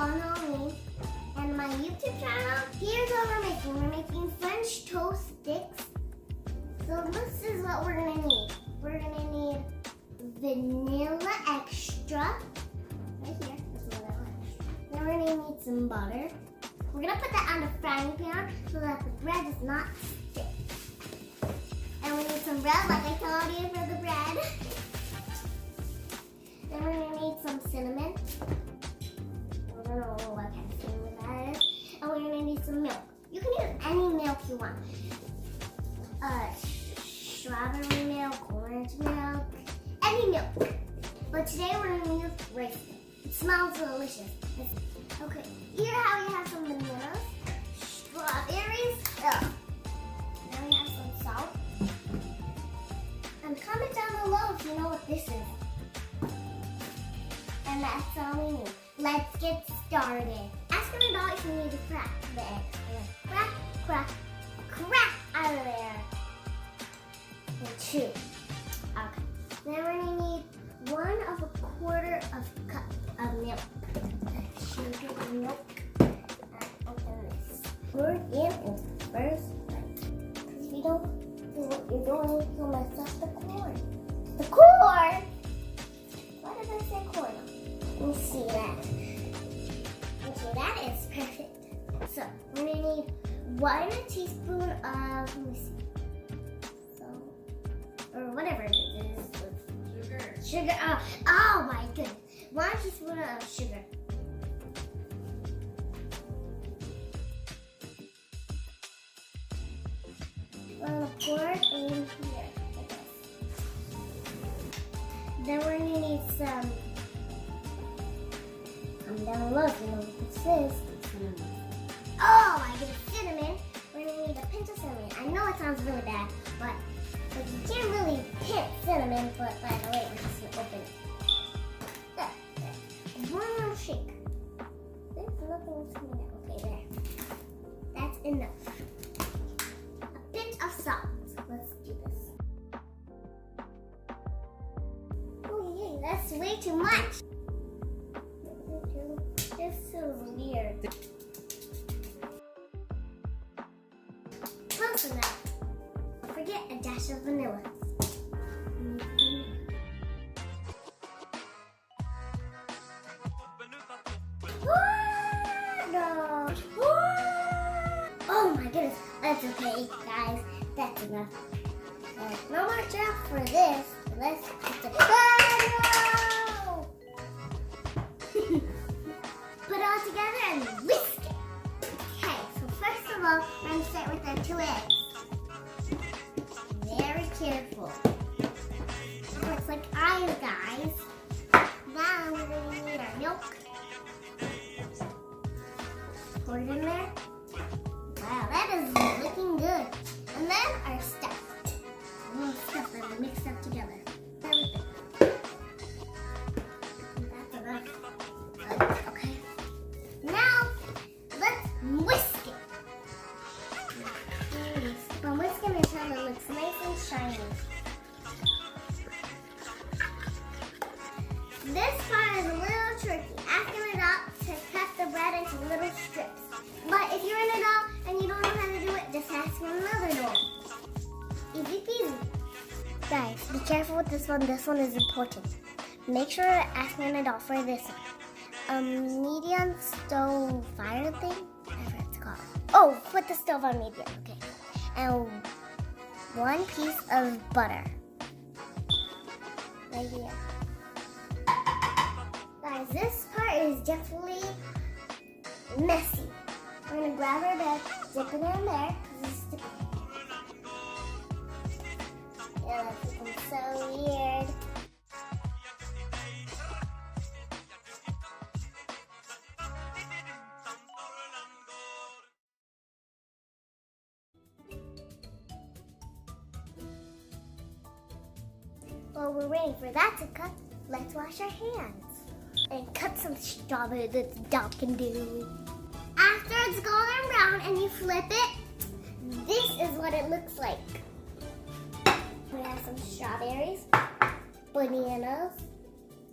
all know me and my YouTube channel. Here's what we're making. We're making French toast sticks. So this is what we're gonna need. We're gonna need vanilla extra. Right here, this is vanilla extra. Then we're gonna need some butter. We're gonna put that on the frying pan so that the bread does not stick. And we need some bread, like I told you, for the bread. Then we're gonna need some cinnamon. I don't know what kind of cinnamon that is. And we're gonna need some milk. You can use any milk you want. Strawberry milk, orange milk, any milk. But today we're gonna use rice milk. It smells delicious. Okay, here how you have some bananas, strawberries. Now we have some salt. And comment down below if you know what this is. And that's all we need. Let's get started. Ask an adult if you need to crack the eggs. Crack, crack, crack out of there. And 2. Okay. Then we're gonna need 1/4 cup of milk. Sugar and milk. And open this. Pour it in first. Because if you don't do what you're doing, you'll mess up the corn. The corn! Why did I say corn? Let me see that. Okay, that is perfect. So, we're going to need 1 teaspoon of, let me see, salt, or whatever it is. Sugar. Sugar, oh my goodness. 1 teaspoon of sugar. We're going to pour it in here, like this. Then we're going to need some, down below if you know what this is. Cinnamon. Oh, I get cinnamon. We're going to need a pinch of cinnamon. I know it sounds really bad, but you can't really pinch cinnamon, but by the way, we're just going to open it. There. One more shake. There's nothing coming out. Okay, there. That's enough. A pinch of salt. Let's do this. Oh, yay, that's way too much. This is weird. Close enough. Don't forget a dash of vanilla. No. Oh my goodness. That's okay, guys. That's enough. No more job for this. Let's put the... Oh, no! Put it all together and whisk it. Okay, so first of all, we're going to start with our 2 eggs. Very careful. Looks like eyes, guys. Now we're going to need our milk. Pour it in there. Wow, that is looking good. And then our stuff. A little stuff that we mixed up together. Everything. That's enough. Okay. Now, let's whisk it. Keep on whisking until it looks nice and shiny. This part is a little tricky. Ask an adult to cut the bread into little strips. But if you're an adult and you don't know how to do it, just ask another adult. Easy peasy. Guys, be careful with this one. This one is important. Make sure to ask an adult for this one. Medium stove fire thing? Whatever it's called. Oh, put the stove on medium. Okay. And 1 piece of butter. Right here. Guys, this part is definitely messy. We're going to grab our bed, dip it in there, because it's sticky. Yeah, that's looking so weird. While we're waiting for that to cut, let's wash our hands. And cut some strawberry that the dog can do. After it's golden brown and you flip it, this is what it looks like. We have some strawberries, bananas,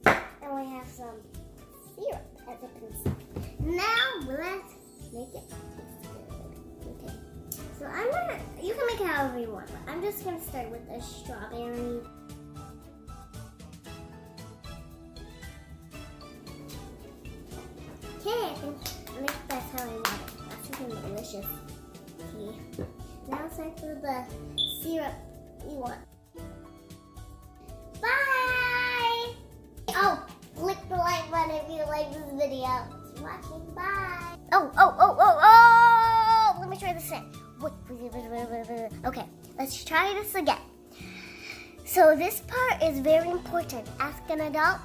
and we have some syrup as a piece. Now let's make it taste good. Okay. So I'm gonna, you can make it however you want, but I'm just gonna start with the strawberry. Okay, I think that's how I want it. That's something delicious. Okay. Now it's time for the syrup you want. Bye! Oh, click the like button if you like this video. Thanks for watching. Bye! Oh! Let me try this again. Okay, let's try this again. So this part is very important. Ask an adult.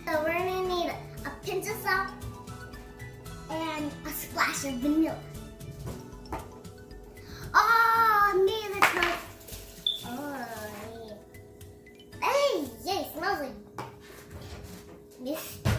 So we're gonna need a pinch of salt and a splash of vanilla. Oh, man, that smells. Oh, yeah. Hey, yeah, it smells like this.